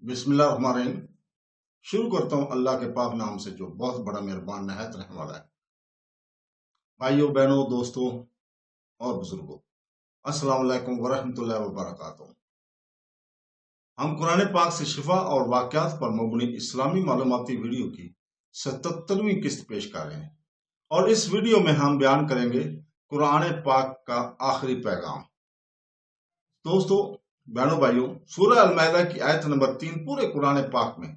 بسم اللہ الرحمن الرحیم۔ شروع کرتا ہوں اللہ کے پاک نام سے جو بہت بڑا مہربان نہایت رحم والا ہے۔ بھائیوں، بہنوں، دوستوں اور بزرگوں، السلام علیکم ورحمۃ اللہ وبرکاتہ۔ ہم قرآن پاک سے شفا اور واقعات پر مبنی اسلامی معلوماتی ویڈیو کی 77ویں قسط پیش کر رہے ہیں، اور اس ویڈیو میں ہم بیان کریں گے قرآن پاک کا آخری پیغام۔ دوستوں، بہنوں، بھائیوں، سورہ المائدہ کی آیت نمبر 3 پورے قرآن پاک میں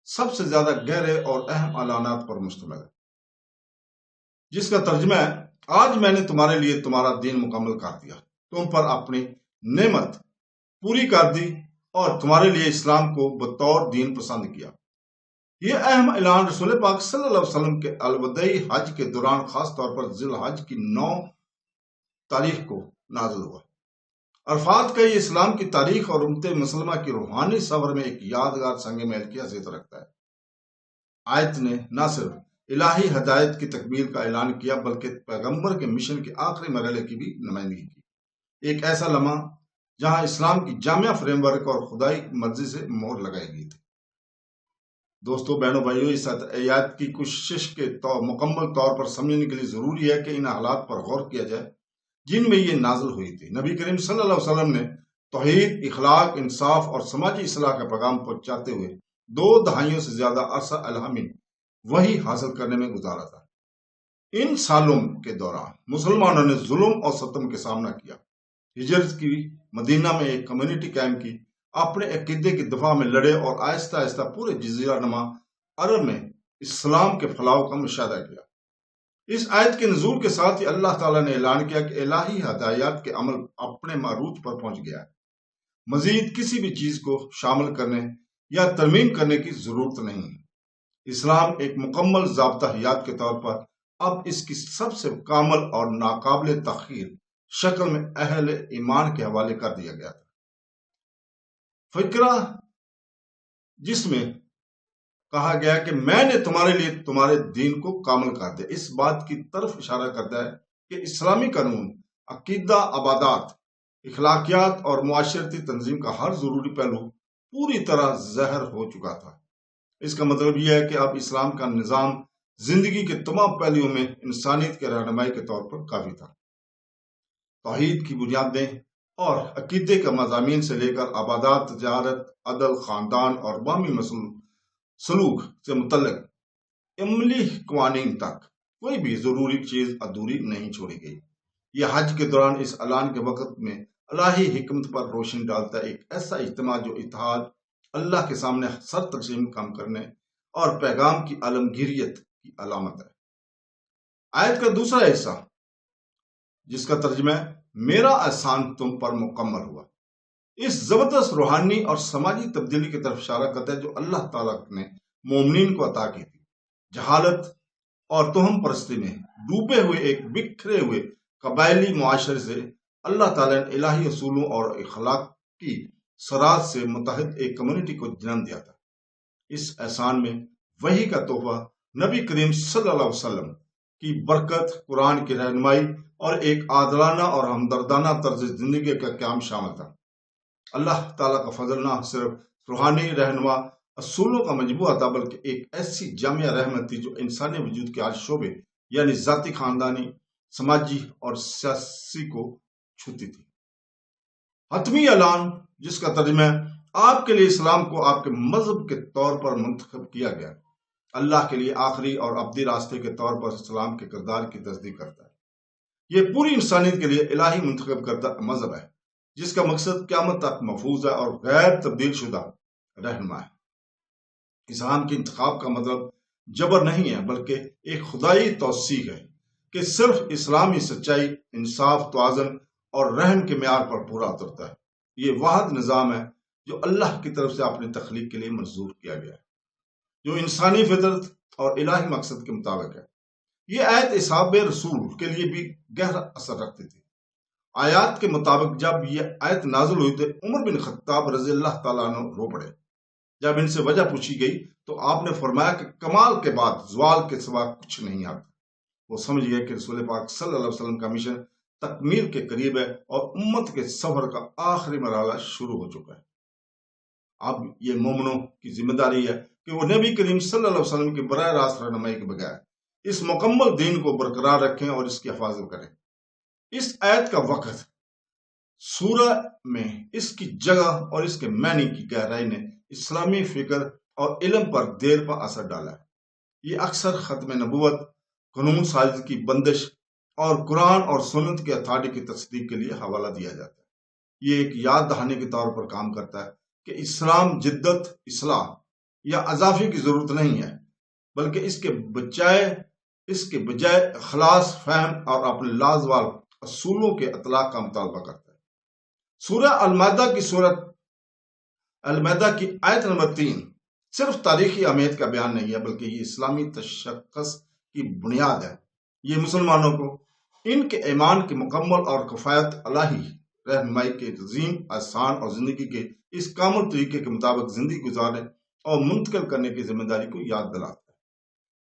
سب سے زیادہ گہرے اور اہم اعلانات پر مشتمل ہے، جس کا ترجمہ ہے: آج میں نے تمہارے لیے تمہارا دین مکمل کر دیا، تم پر اپنی نعمت پوری کر دی اور تمہارے لیے اسلام کو بطور دین پسند کیا۔ یہ اہم اعلان رسول پاک صلی اللہ علیہ وسلم کے الوداعی حج کے دوران خاص طور پر ذی الحج کی 9 تاریخ کو نازل ہوا۔ عرفات کا یہ اسلام کی تاریخ اور امت مسلمہ کی روحانی سفر میں ایک یادگار سنگ میل کی حیثیت رکھتا ہے۔ آیت نے نہ صرف الہی ہدایت کی تکمیل کا اعلان کیا بلکہ پیغمبر کے مشن کے آخری مرحلے کی بھی نمائندگی کی، ایک ایسا لمحہ جہاں اسلام کی جامع فریم ورک اور خدائی مرضی سے مہر لگائی گئی تھی۔ دوستوں، بہنوں، بھائیوں، اس آیات کی کوشش کے مکمل طور پر سمجھنے کے لیے ضروری ہے کہ ان حالات پر غور کیا جائے جن میں یہ نازل ہوئی تھی۔ نبی کریم صلی اللہ علیہ وسلم نے توحید، اخلاق، انصاف اور سماجی اصلاح کا پیغام پہنچاتے ہوئے 2 دہائیوں سے زیادہ عرصہ الہامی وحی حاصل کرنے میں گزارا تھا۔ ان سالوں کے دوران مسلمانوں نے ظلم اور ستم کا سامنا کیا، ہجرت کی، مدینہ میں ایک کمیونٹی قائم کی، اپنے عقیدے کی دفاع میں لڑے اور آہستہ آہستہ پورے جزیرہ نما عرب میں اسلام کے پھیلاؤ کا مشاہدہ کیا۔ اس آیت کے نزول کے ساتھ ہی اللہ تعالیٰ نے اعلان کیا کہ الہی ہدایات کے عمل اپنے معروج پر پہنچ گیا ہے، مزید کسی بھی چیز کو شامل کرنے یا ترمیم کرنے کی ضرورت نہیں ہے۔ اسلام ایک مکمل ضابطہ حیات کے طور پر اب اس کی سب سے کامل اور ناقابل تغییر شکل میں اہل ایمان کے حوالے کر دیا گیا تھا۔ فقرہ جس میں کہا گیا کہ میں نے تمہارے لیے تمہارے دین کو کامل کر دیا، اس بات کی طرف اشارہ کرتا ہے کہ اسلامی قانون، عقیدہ، عبادات، اخلاقیات اور معاشرتی تنظیم کا ہر ضروری پہلو پوری طرح ظاہر ہو چکا تھا۔ اس کا مطلب یہ ہے کہ اب اسلام کا نظام زندگی کے تمام پہلوؤں میں انسانیت کے رہنمائی کے طور پر کافی تھا۔ توحید کی بنیادیں اور عقیدے کا مضامین سے لے کر عبادات، تجارت، عدل، خاندان اور باہمی سلوک سے متعلق عملی قوانین تک کوئی بھی ضروری چیز ادھوری نہیں چھوڑی گئی۔ یہ حج کے دوران اس اعلان کے وقت میں الہی حکمت پر روشنی ڈالتا ہے، ایک ایسا اجتماع جو اتحاد، اللہ کے سامنے سر تقسیم کام کرنے اور پیغام کی عالمگیریت کی علامت ہے۔ آیت کا دوسرا حصہ، جس کا ترجمہ ہے میرا احسان تم پر مکمل ہوا، اس زبردست روحانی اور سماجی تبدیلی کی طرف اشارہ کرتا ہے جو اللہ تعالیٰ نے مومنین کو عطا کی تھی۔ جہالت اور توہم پرستی میں ڈوبے ہوئے ایک بکھرے ہوئے قبائلی معاشرے سے اللہ تعالیٰ نے الہی اصولوں اور اخلاق کی سرات سے متحد ایک کمیونٹی کو جنم دیا تھا۔ اس احسان میں وحی کا تحفہ، نبی کریم صلی اللہ علیہ وسلم کی برکت، قرآن کی رہنمائی اور ایک عادلانہ اور ہمدردانہ طرز زندگی کا قیام شامل تھا۔ اللہ تعالیٰ کا فضل نہ صرف روحانی رہنما اصولوں کا مجموعہ تھا بلکہ ایک ایسی جامع رحمت تھی جو انسانی وجود کے ہر شعبے یعنی ذاتی، خاندانی، سماجی اور سیاسی کو چھوتی تھی۔ حتمی اعلان، جس کا ترجمہ ہے آپ کے لیے اسلام کو آپ کے مذہب کے طور پر منتخب کیا گیا، اللہ کے لیے آخری اور ابدی راستے کے طور پر اسلام کے کردار کی تصدیق کرتا ہے۔ یہ پوری انسانیت کے لیے الہی منتخب کردہ مذہب ہے جس کا مقصد قیامت تک محفوظ ہے اور غیر تبدیل شدہ رہنما ہے۔ اسلام کے انتخاب کا مطلب جبر نہیں ہے بلکہ ایک خدائی توثیق ہے کہ صرف اسلامی سچائی، انصاف، توازن اور رحم کے معیار پر پورا اترتا ہے۔ یہ واحد نظام ہے جو اللہ کی طرف سے اپنی تخلیق کے لیے منظور کیا گیا ہے، جو انسانی فطرت اور الہی مقصد کے مطابق ہے۔ یہ آیت اصحاب رسول کے لیے بھی گہرا اثر رکھتی تھی۔ آیات کے مطابق جب یہ آیت نازل ہوئی تو عمر بن خطاب رضی اللہ تعالیٰ عنہ رو پڑے۔ جب ان سے وجہ پوچھی گئی تو آپ نے فرمایا کہ کمال کے بعد زوال کے سوا کچھ نہیں آتا۔ وہ سمجھ گئے کہ رسول پاک صلی اللہ علیہ وسلم کا مشن تکمیل کے قریب ہے اور امت کے سفر کا آخری مرحلہ شروع ہو چکا ہے۔ اب یہ مومنوں کی ذمہ داری ہے کہ وہ نبی کریم صلی اللہ علیہ وسلم کی براہ راست رہنمائی کے بغیر اس مکمل دین کو برقرار رکھیں اور اس کی حفاظت کریں۔ اس آیت کا وقت، سورہ میں اس کی جگہ اور اس کے معنی کی گہرائی نے اسلامی فکر اور علم پر دیر پا اثر ڈالا ہے۔ یہ اکثر ختم نبوت، قانون سازی کی بندش اور قرآن اور سنت کے اتھارٹی کی تصدیق کے لیے حوالہ دیا جاتا ہے۔ یہ ایک یاد دہانی کے طور پر کام کرتا ہے کہ اسلام جدت، اصلاح یا اضافے کی ضرورت نہیں ہے، بلکہ اس کے بجائے اخلاص، فہم اور اپنے لازوال اصولوں کے اطلاق کا مطالبہ کرتا ہے۔ سورہ المائدہ کی آیت نمبر 3 صرف تاریخی اہمیت کا بیان نہیں ہے، بلکہ یہ اسلامی تشخص کی بنیاد ہے۔ یہ مسلمانوں کو ان کے ایمان کی مکمل اور کفایت الہی رہنمائی کے عظیم آسان اور زندگی کے اس کامل طریقے کے مطابق زندگی گزارنے اور منتقل کرنے کی ذمہ داری کو یاد دلاتا ہے۔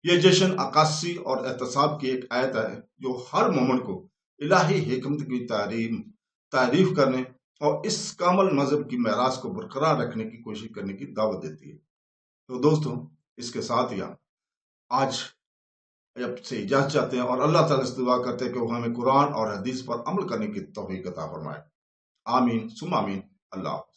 یہ جشن عکاسی اور احتساب کی ایک آیت ہے جو ہر مومن کو الہی حکمت کی تعریف کرنے اور اس کامل مذہب کی میراث کو برقرار رکھنے کی کوشش کرنے کی دعوت دیتی ہے۔ تو دوستوں، اس کے ساتھ ہی آج اب سے اجازت چاہتے ہیں اور اللہ تعالیٰ سے دعا کرتے ہیں کہ وہ ہمیں قرآن اور حدیث پر عمل کرنے کی توفیق عطا فرمائے۔ آمین ثم آمین۔ اللہ حافظ۔